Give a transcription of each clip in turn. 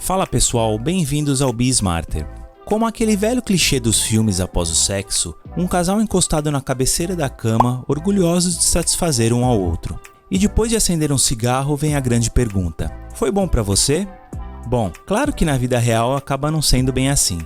Fala pessoal, bem-vindos ao Be Smarter. Como aquele velho clichê dos filmes após o sexo, um casal encostado na cabeceira da cama, orgulhosos de satisfazer um ao outro. E depois de acender um cigarro vem a grande pergunta: foi bom pra você? Bom, claro que na vida real acaba não sendo bem assim.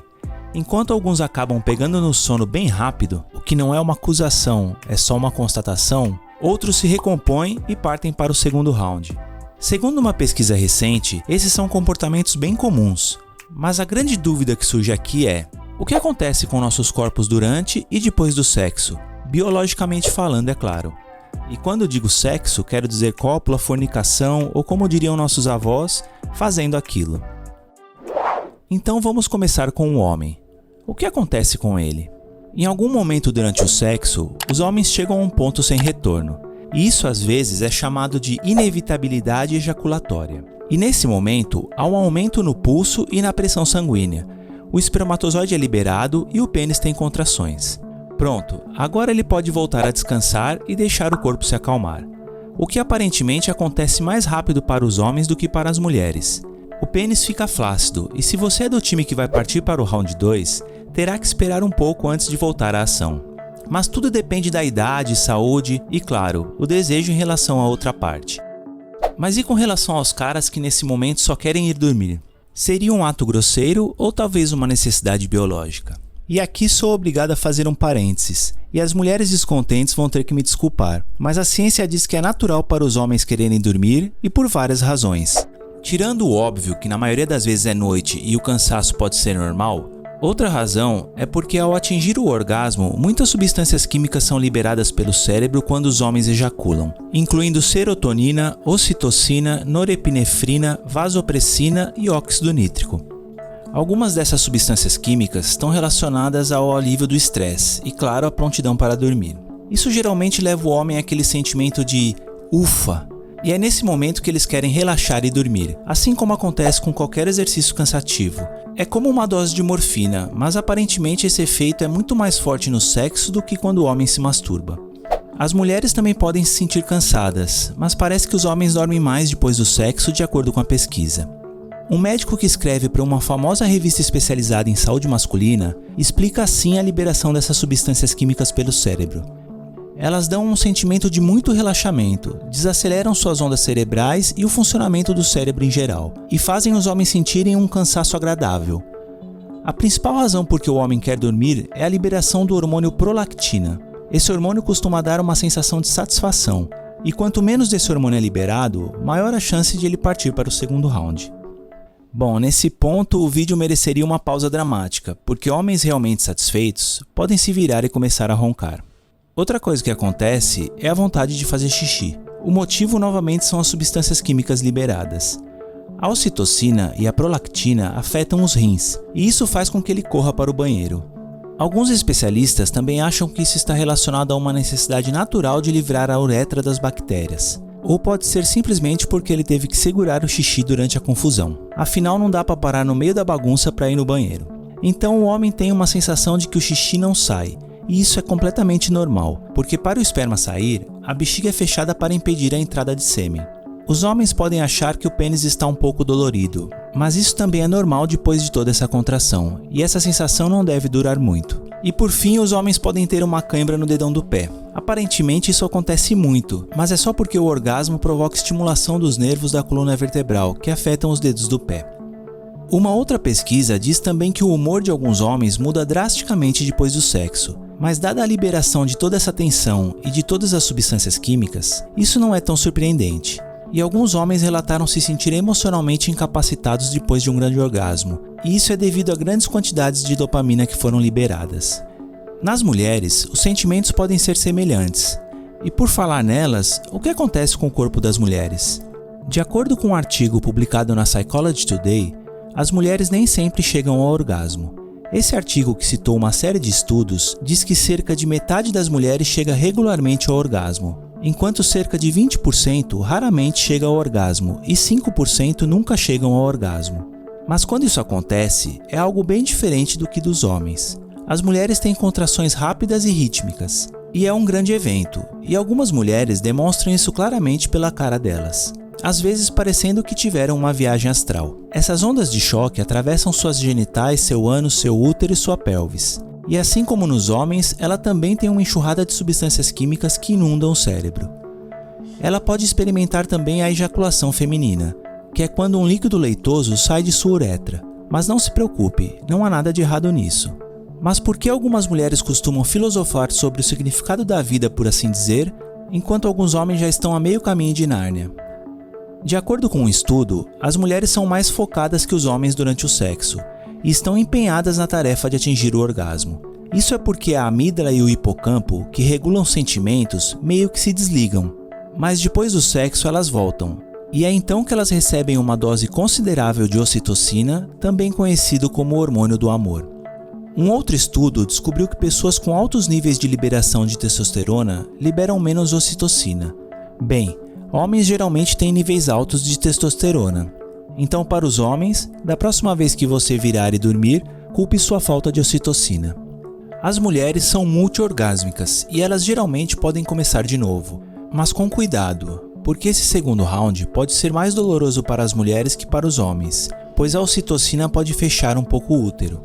Enquanto alguns acabam pegando no sono bem rápido, o que não é uma acusação, é só uma constatação, outros se recompõem e partem para o segundo round. Segundo uma pesquisa recente, esses são comportamentos bem comuns, mas a grande dúvida que surge aqui é: o que acontece com nossos corpos durante e depois do sexo? Biologicamente falando, é claro. E quando digo sexo, quero dizer cópula, fornicação ou, como diriam nossos avós, fazendo aquilo. Então vamos começar com o homem. O que acontece com ele? Em algum momento durante o sexo, os homens chegam a um ponto sem retorno. E isso às vezes é chamado de inevitabilidade ejaculatória. E nesse momento, há um aumento no pulso e na pressão sanguínea. O espermatozoide é liberado e o pênis tem contrações. Pronto, agora ele pode voltar a descansar e deixar o corpo se acalmar. O que aparentemente acontece mais rápido para os homens do que para as mulheres. O pênis fica flácido e se você é do time que vai partir para o round 2, terá que esperar um pouco antes de voltar à ação. Mas tudo depende da idade, saúde e, claro, o desejo em relação à outra parte. Mas e com relação aos caras que nesse momento só querem ir dormir? Seria um ato grosseiro ou talvez uma necessidade biológica? E aqui sou obrigado a fazer um parênteses, e as mulheres descontentes vão ter que me desculpar, mas a ciência diz que é natural para os homens quererem dormir e por várias razões. Tirando o óbvio que na maioria das vezes é noite e o cansaço pode ser normal, outra razão é porque ao atingir o orgasmo, muitas substâncias químicas são liberadas pelo cérebro quando os homens ejaculam, incluindo serotonina, ocitocina, norepinefrina, vasopressina e óxido nítrico. Algumas dessas substâncias químicas estão relacionadas ao alívio do estresse e, claro, à prontidão para dormir. Isso geralmente leva o homem àquele sentimento de ufa, e é nesse momento que eles querem relaxar e dormir, assim como acontece com qualquer exercício cansativo. É como uma dose de morfina, mas aparentemente esse efeito é muito mais forte no sexo do que quando o homem se masturba. As mulheres também podem se sentir cansadas, mas parece que os homens dormem mais depois do sexo, de acordo com a pesquisa. Um médico que escreve para uma famosa revista especializada em saúde masculina explica assim a liberação dessas substâncias químicas pelo cérebro. Elas dão um sentimento de muito relaxamento, desaceleram suas ondas cerebrais e o funcionamento do cérebro em geral, e fazem os homens sentirem um cansaço agradável. A principal razão por que o homem quer dormir é a liberação do hormônio prolactina. Esse hormônio costuma dar uma sensação de satisfação, e quanto menos desse hormônio é liberado, maior a chance de ele partir para o segundo round. Bom, nesse ponto o vídeo mereceria uma pausa dramática, porque homens realmente satisfeitos podem se virar e começar a roncar. Outra coisa que acontece é a vontade de fazer xixi. O motivo novamente são as substâncias químicas liberadas. A ocitocina e a prolactina afetam os rins, e isso faz com que ele corra para o banheiro. Alguns especialistas também acham que isso está relacionado a uma necessidade natural de livrar a uretra das bactérias. Ou pode ser simplesmente porque ele teve que segurar o xixi durante a confusão. Afinal, não dá para parar no meio da bagunça para ir no banheiro. Então o homem tem uma sensação de que o xixi não sai, e isso é completamente normal, porque para o esperma sair, a bexiga é fechada para impedir a entrada de sêmen. Os homens podem achar que o pênis está um pouco dolorido, mas isso também é normal depois de toda essa contração, e essa sensação não deve durar muito. E por fim, os homens podem ter uma cãibra no dedão do pé. Aparentemente isso acontece muito, mas é só porque o orgasmo provoca estimulação dos nervos da coluna vertebral, que afetam os dedos do pé. Uma outra pesquisa diz também que o humor de alguns homens muda drasticamente depois do sexo, mas dada a liberação de toda essa tensão e de todas as substâncias químicas, isso não é tão surpreendente. E alguns homens relataram se sentir emocionalmente incapacitados depois de um grande orgasmo, e isso é devido a grandes quantidades de dopamina que foram liberadas. Nas mulheres, os sentimentos podem ser semelhantes. E por falar nelas, o que acontece com o corpo das mulheres? De acordo com um artigo publicado na Psychology Today, as mulheres nem sempre chegam ao orgasmo. Esse artigo, que citou uma série de estudos, diz que cerca de metade das mulheres chega regularmente ao orgasmo, enquanto cerca de 20% raramente chega ao orgasmo e 5% nunca chegam ao orgasmo. Mas quando isso acontece, é algo bem diferente do que dos homens. As mulheres têm contrações rápidas e rítmicas, e é um grande evento, e algumas mulheres demonstram isso claramente pela cara delas. às vezes parecendo que tiveram uma viagem astral. Essas ondas de choque atravessam suas genitais, seu ânus, seu útero e sua pelvis. E assim como nos homens, ela também tem uma enxurrada de substâncias químicas que inundam o cérebro. Ela pode experimentar também a ejaculação feminina, que é quando um líquido leitoso sai de sua uretra. Mas não se preocupe, não há nada de errado nisso. Mas por que algumas mulheres costumam filosofar sobre o significado da vida, por assim dizer, enquanto alguns homens já estão a meio caminho de Nárnia? De acordo com um estudo, as mulheres são mais focadas que os homens durante o sexo e estão empenhadas na tarefa de atingir o orgasmo. Isso é porque a amígdala e o hipocampo, que regulam sentimentos, meio que se desligam. Mas depois do sexo elas voltam, e é então que elas recebem uma dose considerável de ocitocina, também conhecido como hormônio do amor. Um outro estudo descobriu que pessoas com altos níveis de liberação de testosterona liberam menos ocitocina. Bem, homens geralmente têm níveis altos de testosterona. Então, para os homens, da próxima vez que você virar e dormir, culpe sua falta de ocitocina. As mulheres são multiorgásmicas e elas geralmente podem começar de novo, mas com cuidado, porque esse segundo round pode ser mais doloroso para as mulheres que para os homens, pois a ocitocina pode fechar um pouco o útero.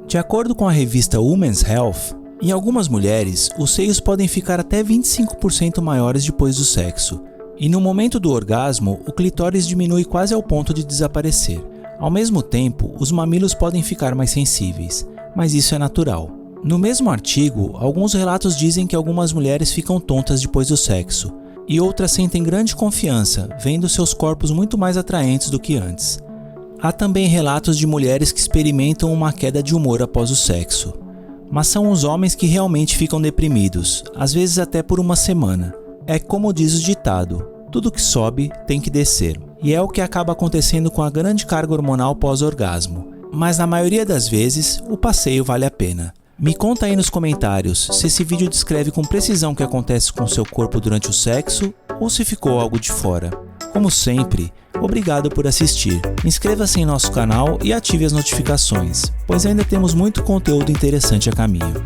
De acordo com a revista Women's Health, em algumas mulheres, os seios podem ficar até 25% maiores depois do sexo, e no momento do orgasmo, o clitóris diminui quase ao ponto de desaparecer. Ao mesmo tempo, os mamilos podem ficar mais sensíveis, mas isso é natural. No mesmo artigo, alguns relatos dizem que algumas mulheres ficam tontas depois do sexo, e outras sentem grande confiança, vendo seus corpos muito mais atraentes do que antes. Há também relatos de mulheres que experimentam uma queda de humor após o sexo. Mas são os homens que realmente ficam deprimidos, às vezes até por uma semana. É como diz o ditado, tudo que sobe tem que descer. E é o que acaba acontecendo com a grande carga hormonal pós-orgasmo. Mas na maioria das vezes, o passeio vale a pena. Me conta aí nos comentários se esse vídeo descreve com precisão o que acontece com seu corpo durante o sexo ou se ficou algo de fora. Como sempre, obrigado por assistir. Inscreva-se em nosso canal e ative as notificações, pois ainda temos muito conteúdo interessante a caminho.